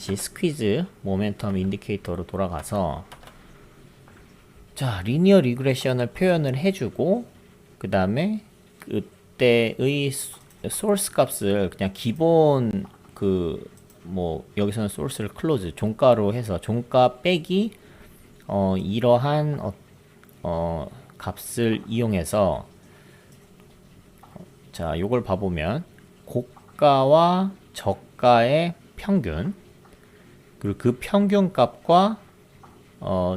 다시 스퀴즈 모멘텀 인디케이터로 돌아가서 자 리니어 리그레션을 표현을 해주고 그 다음에 그때의 소스 값을 그냥 기본 뭐 여기서는 소스를 클로즈 종가로 해서 종가 빼기 이러한 값을 이용해서 자 요걸 봐보면 고가와 저가의 평균 그리고 그 평균 값과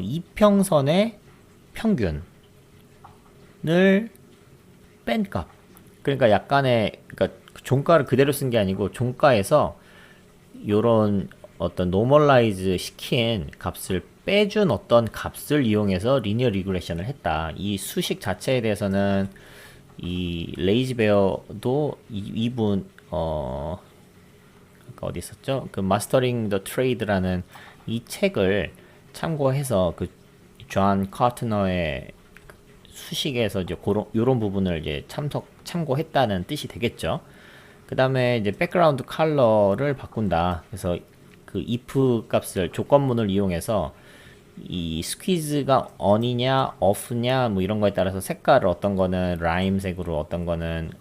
이평선의 평균을 뺀 값. 그러니까 약간의 그러니까 종가를 그대로 쓴 게 아니고 종가에서 요런 어떤 노멀라이즈 시킨 값을 빼준 어떤 값을 이용해서 리니어 리그레션을 했다. 이 수식 자체에 대해서는 이 레이지베어도 이분 어디 있었죠? 그 마스터링 더 트레이드라는 이 책을 참고해서 그 존 카트너의 수식에서 이제 요런 부분을 이제 참고했다는 뜻이 되겠죠. 그 다음에 이제 백그라운드 컬러를 바꾼다. 그래서 그 if 값을 조건문을 이용해서 이 스퀴즈가 on이냐 off냐 뭐 이런 거에 따라서 색깔을 어떤 거는 라임색으로 어떤 거는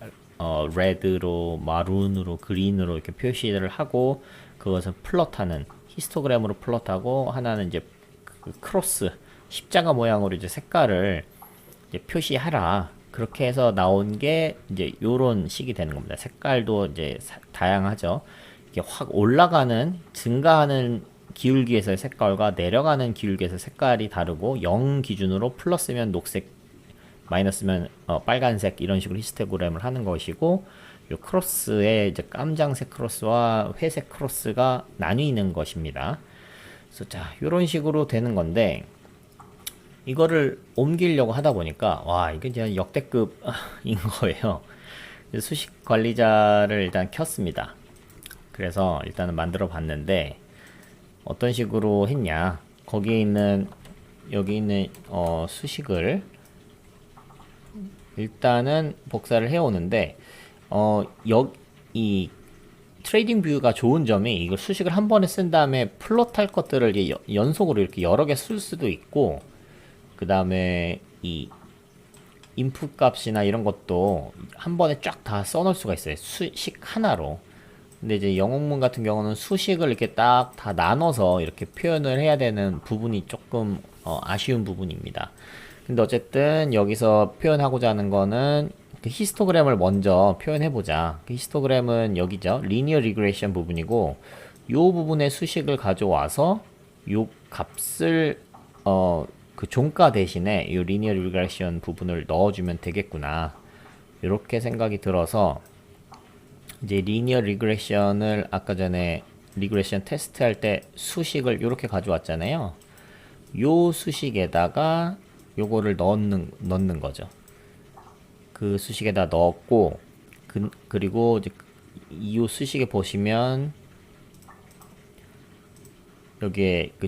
레드로 마룬으로 그린으로 이렇게 표시를 하고 그것을 플롯하는 히스토그램으로 플롯하고 하나는 이제 그 크로스 십자가 모양으로 이제 색깔을 이제 표시하라. 그렇게 해서 나온 게 이제 요런 식이 되는 겁니다. 색깔도 이제 다양하죠. 이게 확 올라가는 증가하는 기울기에서의 색깔과 내려가는 기울기에서 색깔이 다르고 0 기준으로 플러스면 녹색, 마이너스면 빨간색 이런 식으로 히스토그램을 하는 것이고 요 크로스에 이제 깜장색 크로스와 회색 크로스가 나뉘는 것입니다. 그래서 자 요런 식으로 되는 건데 이거를 옮기려고 하다 보니까 와 이게 진짜 역대급인 거예요. 수식 관리자를 일단 켰습니다. 그래서 일단은 만들어 봤는데 어떤 식으로 했냐 거기에 있는 여기 있는 수식을 일단은 복사를 해 오는데 이 트레이딩 뷰가 좋은 점이 이걸 수식을 한 번에 쓴 다음에 플롯할 것들을 이제 연속으로 이렇게 여러 개 쓸 수도 있고 그 다음에 이 인풋 값이나 이런 것도 한 번에 쫙 다 써놓을 수가 있어요. 수식 하나로. 근데 이제 영어문 같은 경우는 수식을 이렇게 딱 다 나눠서 이렇게 표현을 해야 되는 부분이 조금 아쉬운 부분입니다. 근데 어쨌든 여기서 표현하고자 하는 거는 그 히스토그램을 먼저 표현해보자. 그 히스토그램은 여기죠. 리니어 리그레션 부분이고 요 부분의 수식을 가져와서 요 값을 그 종가 대신에 이 리니어 리그레션 부분을 넣어주면 되겠구나 이렇게 생각이 들어서 이제 리니어 리그레션을 아까 전에 리그레션 테스트 할 때 수식을 이렇게 가져왔잖아요. 요 수식에다가 요거를 넣는 거죠. 그 수식에다 넣었고 그리고 이제 이 수식에 보시면 여기에 그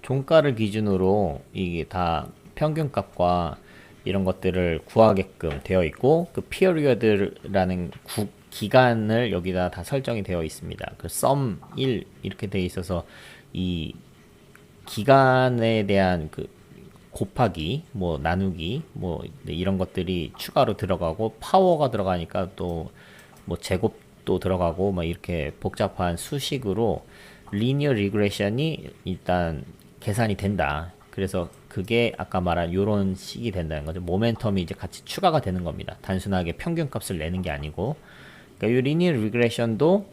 종가를 기준으로 이게 다 평균값과 이런 것들을 구하게끔 되어 있고 그 period라는 기간을 여기다 다 설정이 되어 있습니다. 그 sum 1 이렇게 되어 있어서 이 기간에 대한 그 곱하기 뭐 나누기 뭐 이런 것들이 추가로 들어가고 파워가 들어가니까 또 뭐 제곱도 들어가고 막 이렇게 복잡한 수식으로 리니어 리그레션이 일단 계산이 된다. 그래서 그게 아까 말한 요런 식이 된다는 거죠. 모멘텀이 이제 같이 추가가 되는 겁니다. 단순하게 평균 값을 내는 게 아니고. 그러니까 이 리니어 리그레션도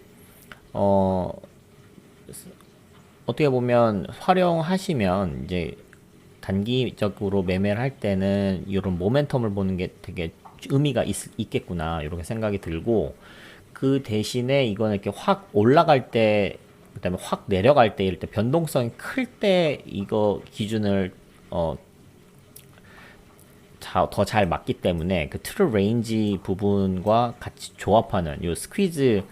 어떻게 보면 활용하시면 이제 단기적으로 매매를 할 때는 이런 모멘텀을 보는 게 되게 의미가 있겠구나 이렇게 생각이 들고 그 대신에 이거는 이렇게 확 올라갈 때 그다음에 확 내려갈 때 이럴 때 변동성이 클 때 이거 기준을 더 잘 맞기 때문에 그 트루 레인지 부분과 같이 조합하는 요 스퀴즈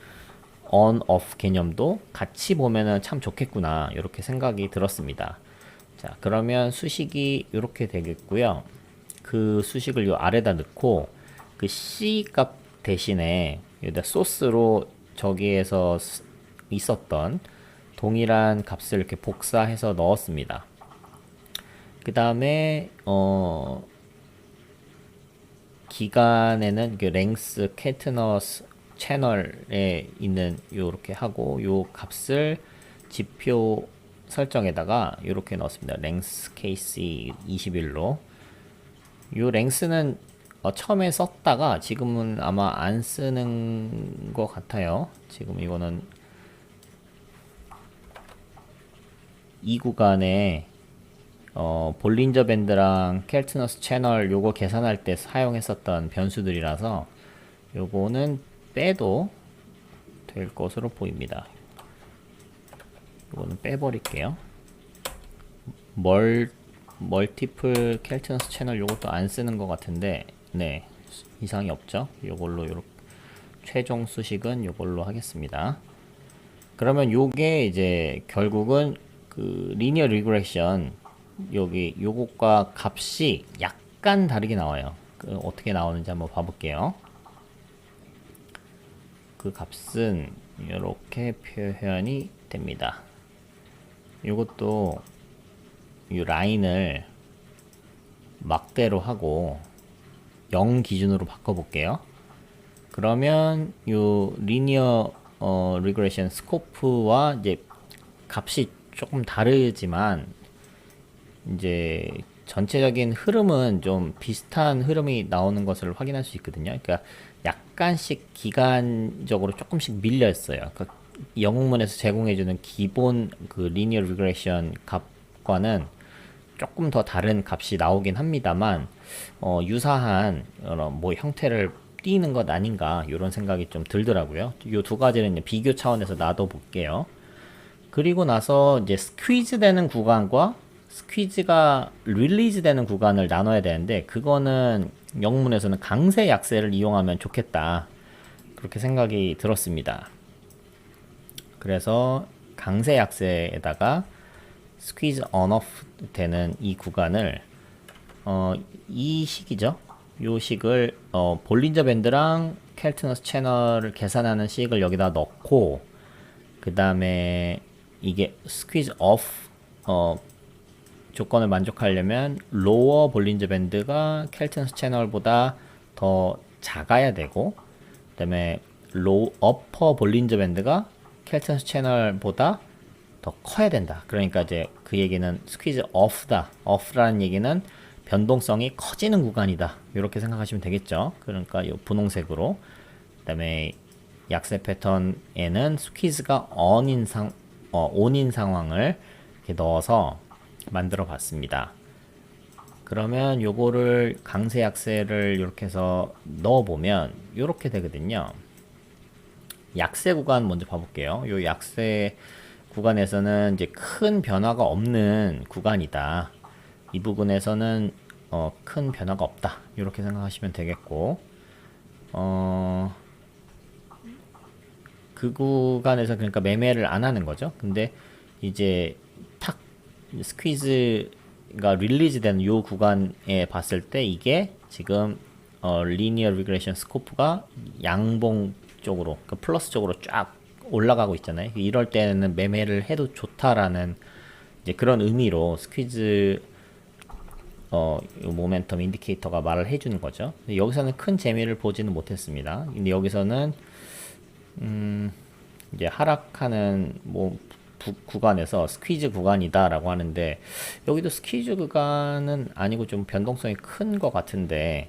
on off 개념도 같이 보면은 참 좋겠구나 이렇게 생각이 들었습니다. 자 그러면 수식이 이렇게 되겠고요. 그 수식을 요 아래다 넣고 그 C 값 대신에 여기다 소스로 저기에서 있었던 동일한 값을 이렇게 복사해서 넣었습니다. 그 다음에 기간에는 그 랭스 캐트너스 채널에 있는 요렇게 하고 요 값을 지표 설정에다가 요렇게 넣었습니다. 랭스 케이스 21로. 요 랭스는 처음에 썼다가 지금은 아마 안 쓰는 것 같아요. 지금 이거는 이 구간에 볼린저 밴드랑 켈트너스 채널 요거 계산할 때 사용했었던 변수들이라서 요거는 빼도 될 것으로 보입니다. 요거는 빼버릴게요. 멀티플 켈트너스 채널 요것도 안 쓰는 것 같은데 네 이상이 없죠. 요걸로 요렇게 최종 수식은 요걸로 하겠습니다. 그러면 요게 이제 결국은 그 리니어 리그레션 여기 요것과 값이 약간 다르게 나와요. 그 어떻게 나오는지 한번 봐볼게요. 그 값은 이렇게 표현이 됩니다. 요것도 이 라인을 막대로 하고 0 기준으로 바꿔볼게요. 그러면 요 리니어 리그레션 스코프와 이제 값이 조금 다르지만 이제 전체적인 흐름은 좀 비슷한 흐름이 나오는 것을 확인할 수 있거든요. 그러니까 약간씩 기간적으로 조금씩 밀려 있어요. 그러니까 영문에서 제공해주는 기본 그 리니어 리그레션 값과는 조금 더 다른 값이 나오긴 합니다만 유사한 뭐 형태를 띄는 것 아닌가 이런 생각이 좀 들더라고요. 이 두 가지는 비교 차원에서 놔둬 볼게요. 그리고 나서 이제 스퀴즈 되는 구간과 스퀴즈가 릴리즈 되는 구간을 나눠야 되는데 그거는 영문에서는 강세 약세를 이용하면 좋겠다 그렇게 생각이 들었습니다. 그래서 강세 약세에다가 스퀴즈 언오프 되는 이 구간을 이 식이죠. 요 식을 볼린저 밴드랑 켈트너스 채널을 계산하는 식을 여기다 넣고 그 다음에 이게 스퀴즈 오프 조건을 만족하려면 로어 볼린저 밴드가 켈트너스 채널보다 더 작아야 되고 그 다음에 어퍼 볼린저 밴드가 켈트너스 채널보다 더 커야 된다. 그러니까 이제 그 얘기는 스퀴즈 오프다. 오프라는 얘기는 변동성이 커지는 구간이다. 이렇게 생각하시면 되겠죠. 그러니까 이 분홍색으로. 그 다음에 약세 패턴에는 스퀴즈가 온인 상황을 이렇게 넣어서 만들어 봤습니다. 그러면 요거를 강세 약세를 이렇게 해서 넣어 보면 이렇게 되거든요. 약세 구간 먼저 봐볼게요. 요 약세 구간에서는 이제 큰 변화가 없는 구간이다. 이 부분에서는 큰 변화가 없다. 이렇게 생각하시면 되겠고, 그 구간에서 그러니까 매매를 안 하는 거죠. 근데 이제 탁 스퀴즈가 릴리즈 되는 요 구간에 봤을 때 이게 지금 리니어 리그레션 스코프가 양봉 쪽으로, 그 플러스 쪽으로 쫙 올라가고 있잖아요. 이럴 때는 매매를 해도 좋다라는 이제 그런 의미로 스퀴즈 모멘텀 인디케이터가 말을 해주는 거죠. 여기서는 큰 재미를 보지는 못했습니다. 근데 여기서는 이제 하락하는 뭐 구간에서 스퀴즈 구간이다라고 하는데 여기도 스퀴즈 구간은 아니고 좀 변동성이 큰 것 같은데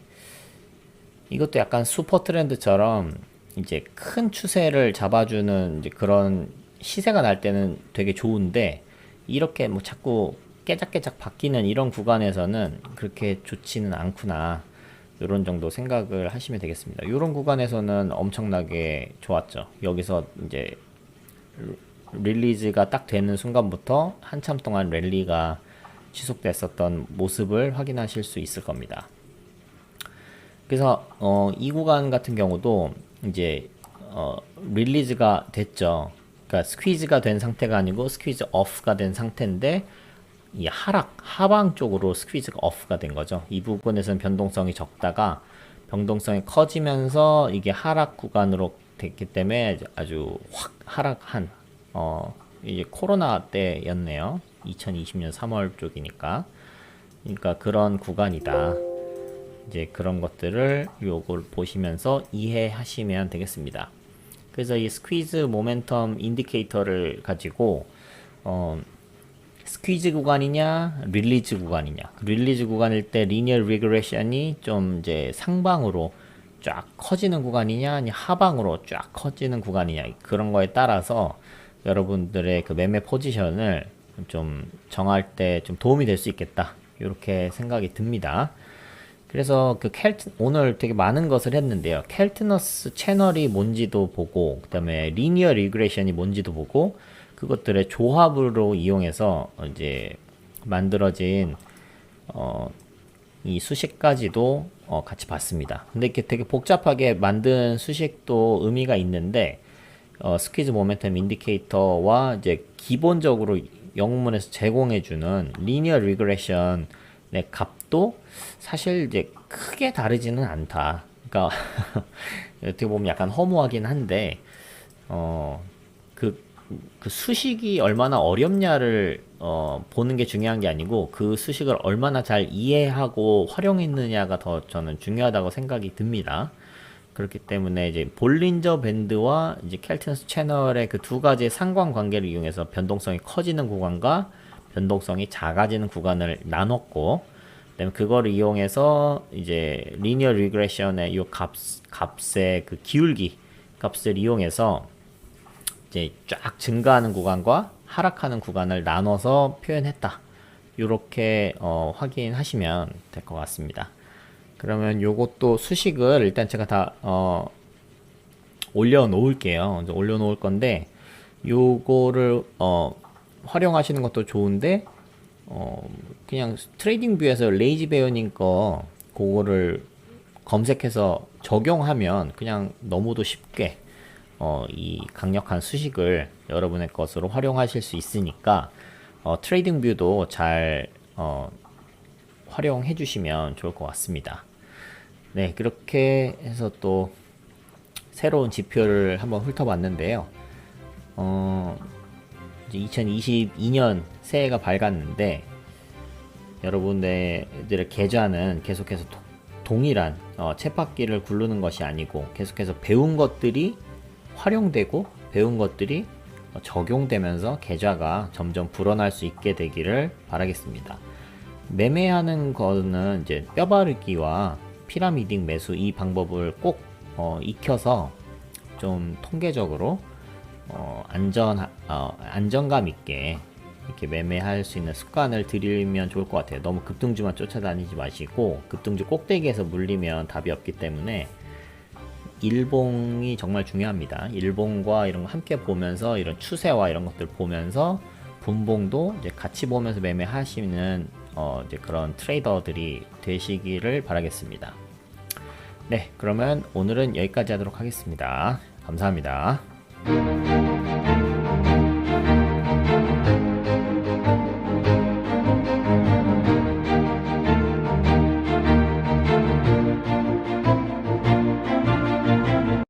이것도 약간 슈퍼 트렌드처럼 이제 큰 추세를 잡아주는 이제 그런 시세가 날 때는 되게 좋은데 이렇게 뭐 자꾸 깨작깨작 바뀌는 이런 구간에서는 그렇게 좋지는 않구나 이런 정도 생각을 하시면 되겠습니다. 이런 구간에서는 엄청나게 좋았죠. 여기서 이제 릴리즈가 딱 되는 순간부터 한참 동안 랠리가 지속됐었던 모습을 확인하실 수 있을 겁니다. 그래서 이 구간 같은 경우도 이제 릴리즈가 됐죠. 그러니까 스퀴즈가 된 상태가 아니고 스퀴즈 오프가 된 상태인데 이 하방 쪽으로 스퀴즈가 오프가 된 거죠. 이 부분에서는 변동성이 적다가 변동성이 커지면서 이게 하락 구간으로 됐기 때문에 아주 확 하락한 이제 코로나 때였네요. 2020년 3월 쪽이니까. 그러니까 그런 구간이다. 이제 그런 것들을 요걸 보시면서 이해하시면 되겠습니다. 그래서 이 스퀴즈 모멘텀 인디케이터를 가지고 스퀴즈 구간이냐 릴리즈 구간이냐, 릴리즈 구간일 때 리니어 리그레션이 좀 이제 상방으로 쫙 커지는 구간이냐 아니 하방으로 쫙 커지는 구간이냐, 그런 거에 따라서 여러분들의 그 매매 포지션을 좀 정할 때 좀 도움이 될 수 있겠다, 이렇게 생각이 듭니다. 그래서 그 오늘 되게 많은 것을 했는데요. 켈트너스 채널이 뭔지도 보고, 그 다음에 리니어 리그레션이 뭔지도 보고, 그것들의 조합으로 이용해서 이제 만들어진 이 수식까지도 같이 봤습니다. 근데 이렇게 되게 복잡하게 만든 수식도 의미가 있는데, 스퀴즈 모멘텀 인디케이터와 이제 기본적으로 영문에서 제공해주는 리니어 리그레션의 값도 사실 이제 크게 다르지는 않다. 그러니까 어떻게 보면 약간 허무하긴 한데, 그 수식이 얼마나 어렵냐를 보는 게 중요한 게 아니고, 그 수식을 얼마나 잘 이해하고 활용했느냐가 더 저는 중요하다고 생각이 듭니다. 그렇기 때문에 이제 볼린저 밴드와 이제 켈트너스 채널의 그 두 가지의 상관관계를 이용해서 변동성이 커지는 구간과 변동성이 작아지는 구간을 나눴고, 그다음에 그거를 이용해서 이제 리니어 리그레션의 이 값의 그 기울기 값을 이용해서 이제 쫙 증가하는 구간과 하락하는 구간을 나눠서 표현했다. 이렇게 확인하시면 될 것 같습니다. 그러면 요것도 수식을 일단 제가 다 올려놓을게요. 올려놓을 건데, 요거를 활용하시는 것도 좋은데, 그냥 트레이딩 뷰에서 레이지 베어님 거 그거를 검색해서 적용하면 그냥 너무도 쉽게 이 강력한 수식을 여러분의 것으로 활용하실 수 있으니까 트레이딩 뷰도 잘 활용해 주시면 좋을 것 같습니다. 네, 그렇게 해서 또 새로운 지표를 한번 훑어봤는데요. 이제 2022년 새해가 밝았는데, 여러분들의 계좌는 계속해서 동일한 쳇바퀴를 굴르는 것이 아니고, 계속해서 배운 것들이 활용되고 배운 것들이 적용되면서 계좌가 점점 불어날 수 있게 되기를 바라겠습니다. 매매하는 거는 이제 뼈바르기와 피라미딩 매수, 이 방법을 꼭 익혀서 좀 통계적으로 안정감 있게 이렇게 매매할 수 있는 습관을 들이면 좋을 것 같아요. 너무 급등주만 쫓아다니지 마시고, 급등주 꼭대기에서 물리면 답이 없기 때문에 일봉이 정말 중요합니다. 일봉과 이런 거 함께 보면서, 이런 추세와 이런 것들 보면서 분봉도 이제 같이 보면서 매매하시는 이제 그런 트레이더들이 되시기를 바라겠습니다. 네, 그러면 오늘은 여기까지 하도록 하겠습니다. 감사합니다.